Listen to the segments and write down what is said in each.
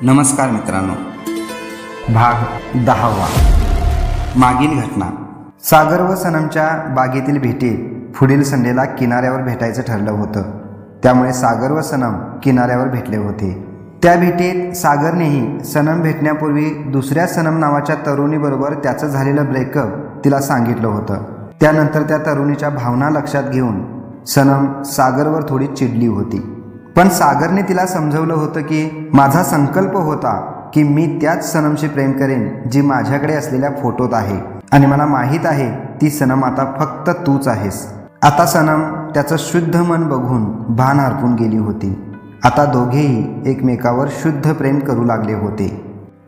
नमस्कार मित्रांनो, भाग 10वा. मागील घटना. सागर व सनमच्या बागेतील भेटीत पुढील संडेला किनाऱ्यावर भेटायचं ठरलं होतं. त्यामुळे सागर व सनम किनाऱ्यावर भेटले होते. त्या भेटीत सागरनेही सनम भेटण्यापूर्वी दुसऱ्या सनम नावाच्या तरुणीबरोबर त्याचं झालेलं ब्रेकअप तिला सांगितलं होतं. त्यानंतर त्या तरुणीच्या भावना लक्षात घेऊन सनम सागरवर थोडी चिडली होती. पण सागरने तिला समजवलं होतं की माझा संकल्प होता की मी त्याच सनमशी प्रेम करेन जी माझ्याकडे असलेल्या फोटोत आहे, आणि मला माहीत आहे ती सनम आता फक्त तूच आहेस. आता सनम त्याचं शुद्ध मन बघून भान हरपून गेली होती. आता दोघेही एकमेकावर शुद्ध प्रेम करू लागले होते.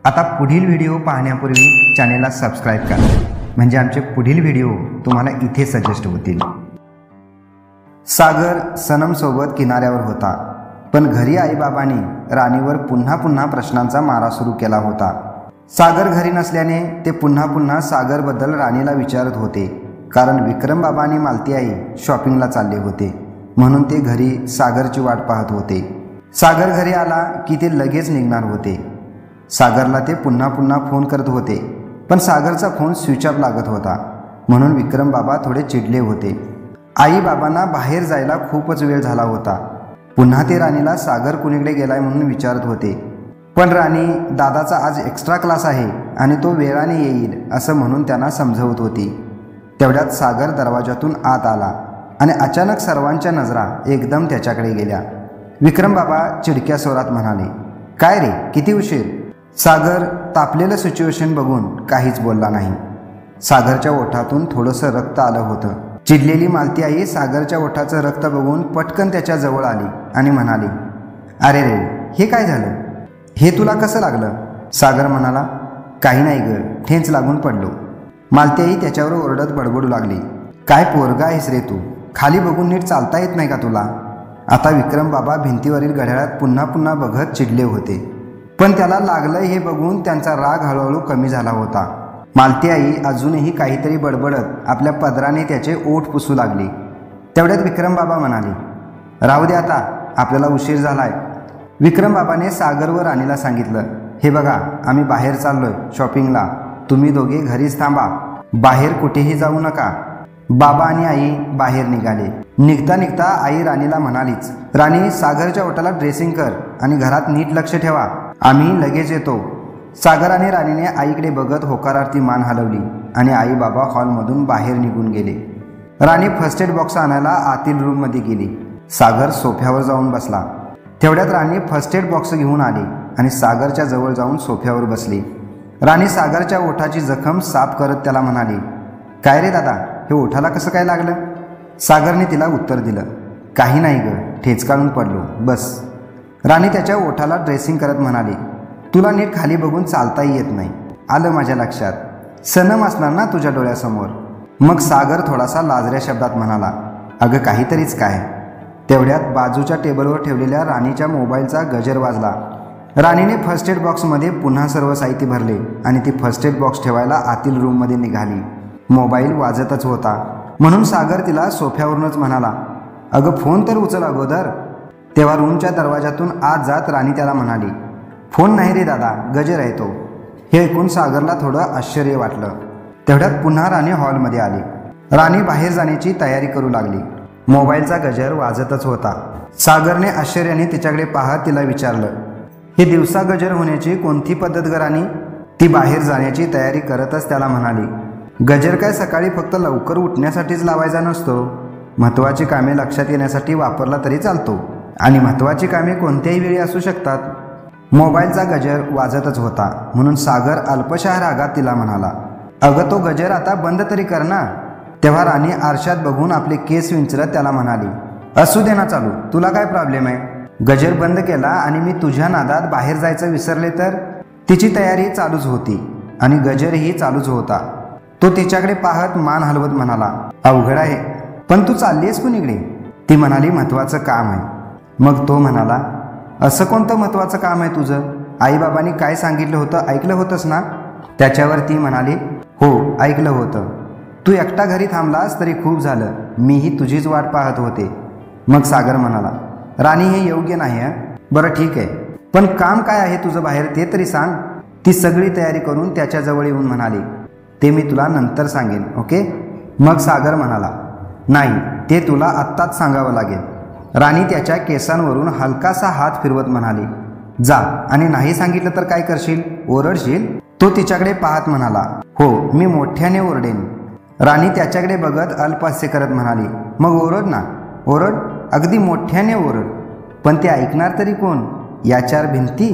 आता पुढील व्हिडिओ पाहण्यापूर्वी चॅनेलला सबस्क्राईब करा, म्हणजे आमचे पुढील व्हिडिओ तुम्हाला इथे सजेस्ट होतील. सागर सनमसोबत किनाऱ्यावर होता, पण घरी आईबाबांनी राणीवर पुन्हा पुन्हा प्रश्नांचा मारा सुरू केला होता. सागर घरी नसल्याने ते पुन्हा पुन्हा सागरबद्दल राणीला विचारत होते, कारण विक्रम बाबा आणि मालती आई शॉपिंगला चालले होते, म्हणून ते घरी सागरची वाट पाहत होते. सागर घरी आला की ते लगेच निघणार होते. सागरला ते पुन्हा पुन्हा फोन करत होते, पण सागरचा फोन स्विच ऑफ लागत होता, म्हणून विक्रम बाबा थोडे चिडले होते. आई बाबांना बाहेर जायला खूपच वेळ झाला होता. पुन्हा ते राणीला सागर कुणीकडे गेलाय म्हणून विचारत होते, पण राणी दादाचा आज एक्स्ट्रा क्लास आहे आणि तो वेळाने येईल असं म्हणून त्यांना समजवत होती. तेवढ्यात सागर दरवाजातून आत आला आणि अचानक सर्वांच्या नजरा एकदम त्याच्याकडे गेल्या. विक्रम बाबा चिडक्या स्वरात म्हणाले, काय रे, किती उशीर? सागर तापलेलं सिच्युएशन बघून काहीच बोलला नाही. सागरच्या ओठातून थोडंसं रक्त आलं होतं. चिडलेली मालती आई सागरच्या ओठाचं रक्त बघून पटकन त्याच्या जवळ आली आणि म्हणाली, अरे रे, हे काय झालं? हे तुला कसं लागलं? सागर म्हणाला, काही नाही ग, ठेच लागून पडलो. मालती आई त्याच्यावर ओरडत बडबडू लागली, काय पोरगा आहेस रे तू? खाली बघून नीट चालता येत नाही का तुला? आता विक्रम बाबा भिंतीवरील घड्याळात पुन्हा पुन्हा बघत चिडले होते, पण त्याला लागलं हे बघून त्यांचा राग हळूहळू कमी झाला होता. मालती आई अजूनही काहीतरी बडबडत आपल्या पदराने त्याचे ओठ पुसू लागली. तेवढ्यात विक्रम बाबा म्हणाले, राहू दे आता, आपल्याला उशीर झालाय. विक्रम बाबाने सागर व राणीला सांगितलं, हे बघा, आम्ही बाहेर चाललोय शॉपिंगला, तुम्ही दोघे घरीच थांबा, बाहेर कुठेही जाऊ नका. बाबा आणि आई बाहेर निघाले. निघता निघता आई राणीला म्हणालीच, राणी सागरच्या ओठाला ड्रेसिंग कर आणि घरात नीट लक्ष ठेवा, आम्ही लगेच येतो. सागर आणि राणीने आईकडे बघत होकारार्थी मान हलवली आणि आई बाबा हॉलमधून बाहेर निघून गेले. राणी फर्स्ट एड बॉक्स आणायला आतील रूममध्ये गेली. सागर सोफ्यावर जाऊन बसला. तेवढ्यात राणी फर्स्ट एड बॉक्स घेऊन आली आणि सागरच्या जवळ जाऊन सोफ्यावर बसली. राणी सागरच्या ओठाची जखम साफ करत त्याला म्हणाली, काय रे दादा, हे ओठाला कसं काय लागलं? सागरने तिला उत्तर दिलं, काही नाही ग, ठेच काढून पडलो, बस. राणी त्याच्या ओठाला ड्रेसिंग करत म्हणाली, तुला नीट खाली बघून चालताही येत नाही, आलं माझ्या लक्षात. सनम असणार ना तुझ्या डोळ्यासमोर? मग सागर थोडासा लाजऱ्या शब्दात म्हणाला, अगं काहीतरीच काय. तेवढ्यात बाजूच्या टेबलवर ठेवलेल्या राणीच्या मोबाईलचा गजर वाजला. राणीने फर्स्ट एड बॉक्समध्ये पुन्हा सर्व साहित्य भरले आणि ती फर्स्ट एड बॉक्स ठेवायला आतील रूममध्ये निघाली. मोबाईल वाजतच होता, म्हणून सागर तिला सोफ्यावरूनच म्हणाला, अगं फोन तर उचल अगोदर. तेव्हा रूमच्या दरवाजातून आत जात राणी त्याला म्हणाली, फोन नाही रे दादा, गजर आहे तो. हे ऐकून सागरला थोडं आश्चर्य वाटलं. तेवढ्यात पुन्हा राणी हॉलमध्ये आली. राणी बाहेर जाण्याची तयारी करू लागली. मोबाईलचा गजर वाजतच होता. सागरने आश्चर्याने तिच्याकडे पाहत तिला विचारलं, हे दिवसा गजर होण्याची कोणती पद्धत ग राणी? ती बाहेर जाण्याची तयारी करतच त्याला म्हणाली, गजर काय सकाळी फक्त लवकर उठण्यासाठीच लावायचा नसतो, महत्त्वाची कामे लक्षात येण्यासाठी वापरला तरी चालतो, आणि महत्त्वाची कामे कोणत्याही वेळी असू शकतात. मोबाईलचा गजर वाजतच होता, म्हणून सागर अल्पशा रागात तिला म्हणाला, अगं तो गजर आता बंद तरी कर ना. तेव्हा राणी आरशात बघून आपले केस विंचरत त्याला म्हणाली, असू दे ना चालू, तुला काय प्रॉब्लेम आहे? गजर बंद केला आणि मी तुझ्या नादात बाहेर जायचं विसरले तर? तिची तयारी चालूच होती आणि गजरही चालूच होता. तो तिच्याकडे पाहत मान हलवत म्हणाला, अवघड आहे, पण तू चालली आहेस कुणीकडे? ती म्हणाली, महत्त्वाचं काम आहे. मग तो म्हणाला, असं कोणतं महत्त्वाचं काम आहे तुझं? आईबाबांनी काय सांगितलं होतं ऐकलं होतंस ना? त्याच्यावर ती म्हणाली, हो ऐकलं होतं. तू एकटा घरी थांबलास तरी खूप झालं, मीही तुझीच वाट पाहत होते. मग सागर म्हणाला, राणी हे योग्य नाही आहे. बरं ठीक आहे, पण काम काय आहे तुझं बाहेर ते तरी सांग. ती सगळी तयारी करून त्याच्याजवळ येऊन म्हणाली, ते मी तुला नंतर सांगेन, ओके. मग सागर म्हणाला, नाही, ते तुला आत्ताच सांगावं लागेल. राणी त्याच्या केसांवरून हलकासा हात फिरवत म्हणाली, जा, आणि नाही सांगितलं तर काय करशील, ओरडशील. तो तिच्याकडे पाहत म्हणाला, हो, मी मोठ्याने ओरडेन. राणी त्याच्याकडे बघत अल्पहास्य करत म्हणाली, मग ओरड ना, ओरड, अगदी मोठ्याने ओरड. पण ते ऐकणार तरी कोण, या चार भिंती.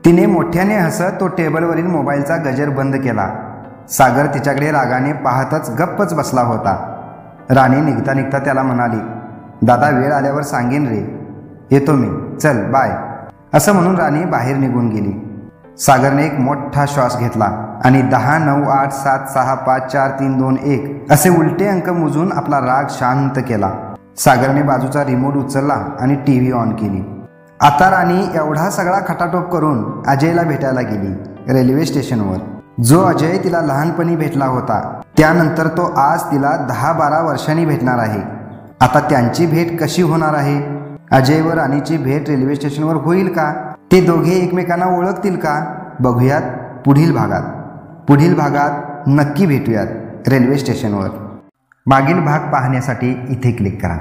तिने मोठ्याने हसत तो टेबलवरील मोबाईलचा गजर बंद केला. सागर तिच्याकडे रागाने पाहतच गप्पच बसला होता. राणी निघता निघता त्याला म्हणाली, दादा वेळ आल्यावर सांगेन रे, येतो मी, चल बाय. असं म्हणून राणी बाहेर निघून गेली. सागरने एक मोठा श्वास घेतला आणि 10, 9, 8, 7, 6, 5, 4, 3, 2, 1 असे उलटे अंक मोजून आपला राग शांत केला. सागरने बाजूचा रिमोट उचलला आणि टीव्ही ऑन केली. आता राणी एवढा सगळा खटाटोप करून अजयला भेटायला गेली रेल्वे स्टेशनवर. जो अजय तिला लहानपणी भेटला होता, त्यानंतर तो आज तिला 10-12 वर्षांनी भेटणार आहे. आता त्यांची भेट कशी होणार आहे? अजय व राणीची भेट रेल्वे स्टेशनवर होईल का? ते दोघे एकमेकांना ओळखतील का? बघूयात पुढील भागात नक्की भेटूयात रेल्वे स्टेशनवर. मागील भाग पाहण्यासाठी इथे क्लिक करा.